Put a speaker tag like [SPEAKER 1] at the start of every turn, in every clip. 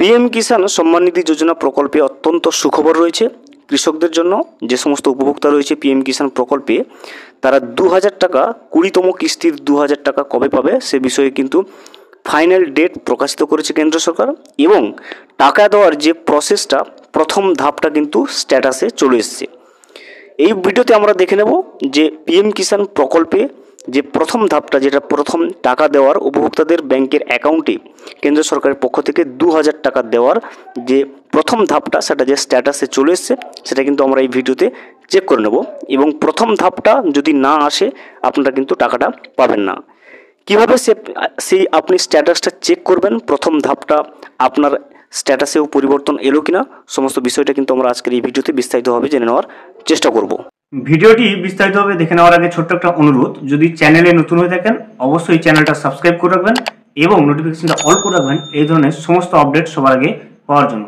[SPEAKER 1] PM Kisan Samman Nidhi যোজনা প্রকল্পে অত্যন্ত সুখবর রয়েছে কৃষকদের জন্য। যে সমস্ত উপভোক্তা রয়েছে পিএম কিষাণ প্রকল্পে, তারা 2000 টাকা 20তম কিস্তির 2000 টাকা কবে পাবে সে বিষয়ে কিন্তু ফাইনাল ডেট প্রকাশিত করেছে কেন্দ্র সরকার। এবং টাকা দেওয়ার যে প্রসেসটা, প্রথম ধাপটা কিন্তু স্ট্যাটাসে চলে এসেছে। এই ভিডিওতে আমরা দেখে নেব যে পিএম কিষাণ প্রকল্পে যে প্রথম ধাপটা, যেটা প্রথম টাকা দেওয়ার উপভোক্তাদের ব্যাংকের অ্যাকাউন্টে কেন্দ্র সরকারের পক্ষ থেকে 2000 টাকা দেওয়ার যে প্রথম ধাপটা, সেটা যে স্ট্যাটাসে চলে এসছে সেটা কিন্তু আমরা এই ভিডিওতে চেক করে নেব। এবং প্রথম ধাপটা যদি না আসে আপনারা কিন্তু টাকাটা পাবেন না। কীভাবে সেই আপনি স্ট্যাটাসটা চেক করবেন, প্রথম ধাপটা আপনার স্ট্যাটাসেও পরিবর্তন এলো কিনা, সমস্ত বিষয়টা কিন্তু আমরা আজকের এই ভিডিওতে বিস্তারিতভাবে জেনে নেওয়ার চেষ্টা করব। ভিডিওটি বিস্তারিতভাবে দেখে নেওয়ার আগে ছোট্ট একটা অনুরোধ, যদি চ্যানেলে নতুন হয়ে থাকেন অবশ্যই চ্যানেলটা সাবস্ক্রাইব করে রাখবেন এবং নোটিফিকেশনটা অল করে রাখবেন এই ধরনের সমস্ত আপডেট সবার আগে পাওয়ার জন্য।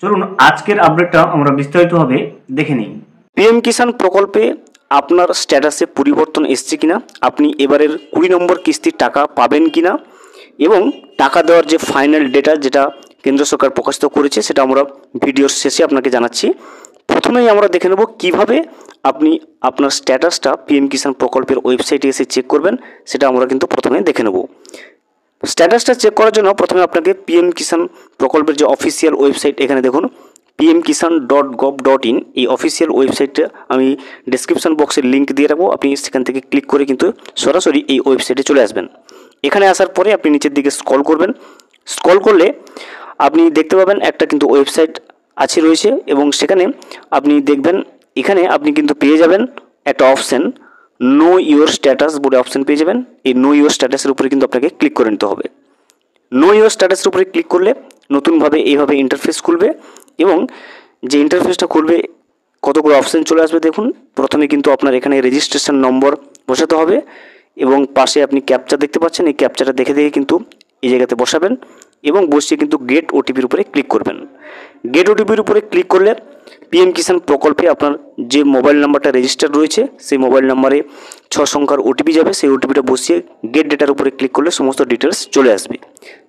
[SPEAKER 1] চলুন আজকের আপডেটটা আমরা বিস্তারিতভাবে দেখে নিই। পিএম কিষাণ প্রকল্পে আপনার স্ট্যাটাসে পরিবর্তন এসছে কিনা, আপনি এবারের 20 নম্বর কিস্তির টাকা পাবেন কিনা এবং টাকা দেওয়ার যে ফাইনাল ডেটা যেটা কেন্দ্র সরকার প্রকাশিত করেছে সেটা আমরা ভিডিওর শেষে আপনাকে জানাচ্ছি। প্রথমেই আমরা দেখে নেব কিভাবে আপনি আপনার স্ট্যাটাসটা পিএম কিষাণ প্রকল্পের ওয়েবসাইটে এসে চেক করবেন, সেটা আমরা কিন্তু প্রথমে দেখে নেব। স্ট্যাটাসটা চেক করার জন্য প্রথমে আপনাকে পিএম কিষাণ প্রকল্পের যে অফিসিয়াল ওয়েবসাইট, এখানে দেখুন pmkisan.gov.in, এই অফিসিয়াল ওয়েবসাইটটা আমি ডেসক্রিপশন বক্সের লিঙ্ক দিয়ে রাখবো। আপনি সেখান থেকে ক্লিক করে কিন্তু সরাসরি এই ওয়েবসাইটে চলে আসবেন। এখানে আসার পরে আপনি নিচের দিকে স্ক্রল করবেন। স্ক্রল করলে আপনি দেখতে পাবেন একটা কিন্তু ওয়েবসাইট রয়েছে এবং সেখানে আপনি দেখবেন, এখানে আপনি কিন্তু পেয়ে যাবেন একটা অপশান নো ইওর স্ট্যাটাস বলে অপশান পেয়ে যাবেন। এই নো ইওর স্ট্যাটাসের উপরে কিন্তু আপনাকে ক্লিক করে নিতে হবে। নো ইওর স্ট্যাটাসের উপরে ক্লিক করলে নতুনভাবে এইভাবে ইন্টারফেস খুলবে এবং যে ইন্টারফেসটা খুলবে কতগুলো অপশান চলে আসবে। দেখুন, প্রথমে কিন্তু আপনার এখানে রেজিস্ট্রেশন নম্বর বসাতে হবে এবং পাশে আপনি ক্যাপচা দেখতে পাচ্ছেন, এই ক্যাপচাটা দেখে কিন্তু এই জায়গাতে বসাবেন এবং বসিয়ে কিন্তু গেট ওটিপির উপরে ক্লিক করবেন। গেট ওটিপির উপরে ক্লিক করলে পিএম কিষাণ প্রকল্পে আপনার যে মোবাইল নাম্বারটা রেজিস্টার রয়েছে সেই মোবাইল নাম্বারে 6 সংখ্যার ওটিপি যাবে। সেই ওটিপিটা বসিয়ে গেট ডেটার উপরে ক্লিক করলে সমস্ত ডিটেলস চলে আসবে।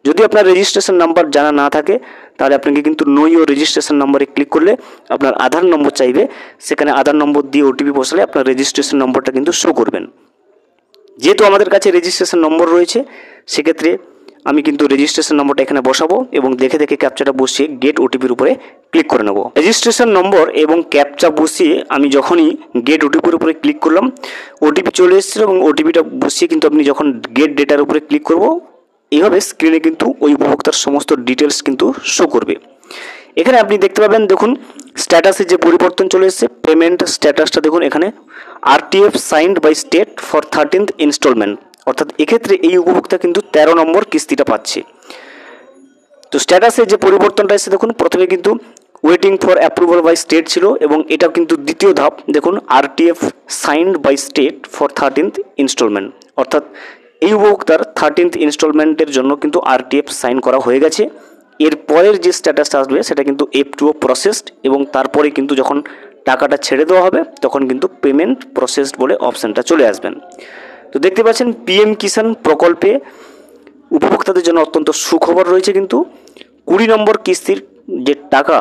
[SPEAKER 1] যদি আপনার রেজিস্ট্রেশন নাম্বার জানা না থাকে তাহলে আপনাকে কিন্তু নো ইওর রেজিস্ট্রেশন নাম্বারে ক্লিক করলে আপনার আধার নম্বর চাইবে, সেখানে আধার নম্বর দিয়ে ওটিপি বসালে আপনার রেজিস্ট্রেশন নম্বরটা কিন্তু শো করবেন। যেহেতু আমাদের কাছে রেজিস্ট্রেশন নম্বর রয়েছে সেক্ষেত্রে আমি কিন্তু রেজিস্ট্রেশন নম্বরটা এখানে বসাবো এবং দেখে ক্যাপচাটা বসিয়ে গেট ওটিপির উপরে ক্লিক করে নেব। রেজিস্ট্রেশন নম্বর এবং ক্যাপচা বসিয়ে আমি যখনই গেট ওটিপির উপরে ক্লিক করলাম, ওটিপি চলে এসেছিল এবং ওটিপিটা বসিয়ে কিন্তু আপনি যখন গেট ডেটার উপরে ক্লিক করব, এইভাবে স্ক্রিনে কিন্তু ওই উপভোক্তার সমস্ত ডিটেলস কিন্তু শো করবে। এখানে আপনি দেখতে পাবেন, দেখুন স্ট্যাটাসে যে পরিবর্তন চলে এসেছে, পেমেন্ট স্ট্যাটাসটা দেখুন এখানে RTF signed by state for 13th installment, অর্থাৎ এক্ষেত্রে এই উপভোক্তা কিন্তু 13 নম্বর কিস্তিটা পাচ্ছে। তো স্ট্যাটাসে যে পরিবর্তনটা এসেছে দেখুন, প্রথমে কিন্তু waiting for approval by state ছিল এবং এটা কিন্তু দ্বিতীয় ধাপ, দেখুন RTF signed by state for 13th installment, অর্থাৎ এই উপভোক্তার 13th ইনস্টলমেন্টের জন্য কিন্তু RTF সাইন করা হয়ে গেছে। এর পরের যে স্ট্যাটাসটা আসবে সেটা কিন্তু F2O প্রসেসড এবং তারপরে কিন্তু যখন টাকাটা ছেড়ে দেওয়া হবে তখন কিন্তু পেমেন্ট প্রসেসড বলে অপশানটা চলে আসবেন। তো দেখতে পাচ্ছেন পিএম কিষাণ প্রকল্পে উপভোক্তাদের জন্য অত্যন্ত সুখবর রয়েছে, কিন্তু 20 নম্বর কিস্তির যে টাকা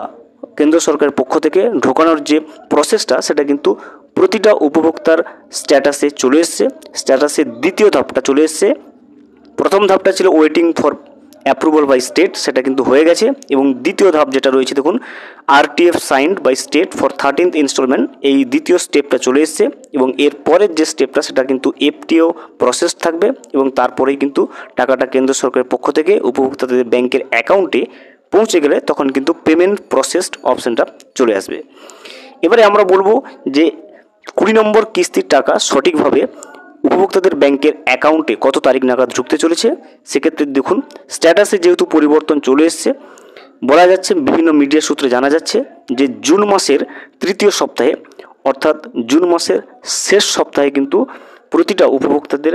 [SPEAKER 1] কেন্দ্র সরকারের পক্ষ থেকে ঢোকানোর যে প্রসেসটা সেটা কিন্তু প্রতিটা উপভোক্তার স্ট্যাটাসে চলে এসছে। স্ট্যাটাসের দ্বিতীয় ধাপটা চলে এসছে। প্রথম ধাপটা ছিল waiting for approval by state, সেটা কিন্তু হয়ে গেছে এবং দ্বিতীয় ধাপ যেটা রয়েছে দেখুন RTF signed by state for 13th installment, এই দ্বিতীয় স্টেপটা চলে এসছে এবং এর পরের যে স্টেপটা সেটা কিন্তু FTO প্রসেস থাকবে এবং তারপরেই কিন্তু টাকাটা কেন্দ্র সরকারের পক্ষ থেকে উপভোক্তাদের ব্যাংকের অ্যাকাউন্টে পৌঁছে গেলে তখন কিন্তু পেমেন্ট প্রসেসড অপশানটা চলে আসবে। এবারে আমরা বলবো যে 20 নম্বর কিস্তির টাকা সঠিকভাবে উপভোক্তাদের ব্যাংকের অ্যাকাউন্টে কত তারিখ নাগাদ ঢুকতে চলেছে। সেক্ষেত্রে দেখুন স্ট্যাটাসে যেহেতু পরিবর্তন চলে এসছে, বলা যাচ্ছে বিভিন্ন মিডিয়া সূত্রে জানা যাচ্ছে যে জুন মাসের তৃতীয় সপ্তাহে, অর্থাৎ জুন মাসের শেষ সপ্তাহে কিন্তু প্রতিটা উপভোক্তাদের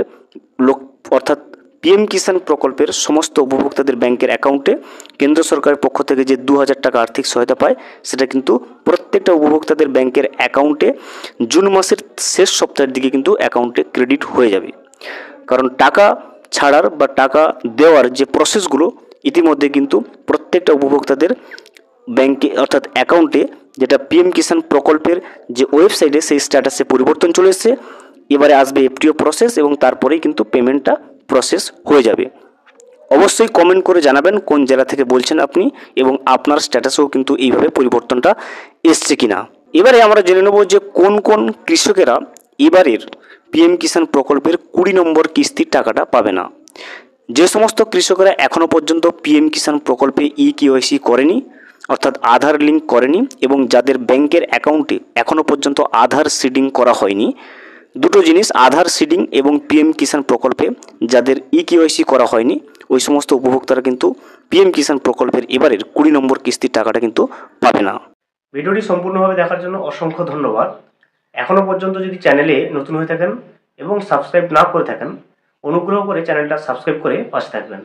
[SPEAKER 1] অর্থাৎ পিএম কিষাণ প্রকল্পের সমস্ত উপভোক্তাদের ব্যাংকের অ্যাকাউন্টে কেন্দ্র সরকারের পক্ষ থেকে যে 2000 টাকা আর্থিক সহায়তা পায় সেটা কিন্তু প্রত্যেকটা উপভোক্তাদের ব্যাংকের অ্যাকাউন্টে জুন মাসের শেষ সপ্তাহের দিকে কিন্তু অ্যাকাউন্টে ক্রেডিট হয়ে যাবে। কারণ টাকা ছাড়ার বা টাকা দেওয়ার যে প্রসেসগুলো ইতিমধ্যে কিন্তু প্রত্যেকটা উপভোক্তাদের ব্যাংকে অর্থাৎ অ্যাকাউন্টে যেটা পিএম কিষাণ প্রকল্পের যে ওয়েবসাইটে সেই স্ট্যাটাসে পরিবর্তন চলে এসেছে। এবারে আসবে এফটিও প্রসেস এবং তারপরেই কিন্তু পেমেন্টটা প্রসেস হয়ে যাবে। অবশ্যই কমেন্ট করে জানাবেন কোন জেলা থেকে বলছেন আপনি এবং আপনার স্ট্যাটাসেও কিন্তু এইভাবে পরিবর্তনটা এসছে কিনা। এবারে আমরা জেনে নেব যে কোন কোন কৃষকেরা এবারের পিএম কিষাণ প্রকল্পের 20 নম্বর কিস্তির টাকাটা পাবে না। যে সমস্ত কৃষকেরা এখনও পর্যন্ত পিএম কিষাণ প্রকল্পে ইকেওয়াইসি করেনি অর্থাৎ আধার লিঙ্ক করেনি এবং যাদের ব্যাংকের অ্যাকাউন্টে এখনও পর্যন্ত আধার সিডিং করা হয়নি, দুটো জিনিস আধার সিডিং এবং পিএম কিষাণ প্রকল্পে যাদের ইকেওয়াইসি করা হয়নি ওই সমস্ত উপভোক্তারা কিন্তু পিএম কিষাণ প্রকল্পের এবারের 20 নম্বর কিস্তির টাকাটা কিন্তু পাবে না। ভিডিওটি সম্পূর্ণভাবে দেখার জন্য অসংখ্য ধন্যবাদ। এখনও পর্যন্ত যদি চ্যানেলে নতুন হয়ে থাকেন এবং সাবস্ক্রাইব না করে থাকেন, অনুগ্রহ করে চ্যানেলটা সাবস্ক্রাইব করে পাশে থাকবেন।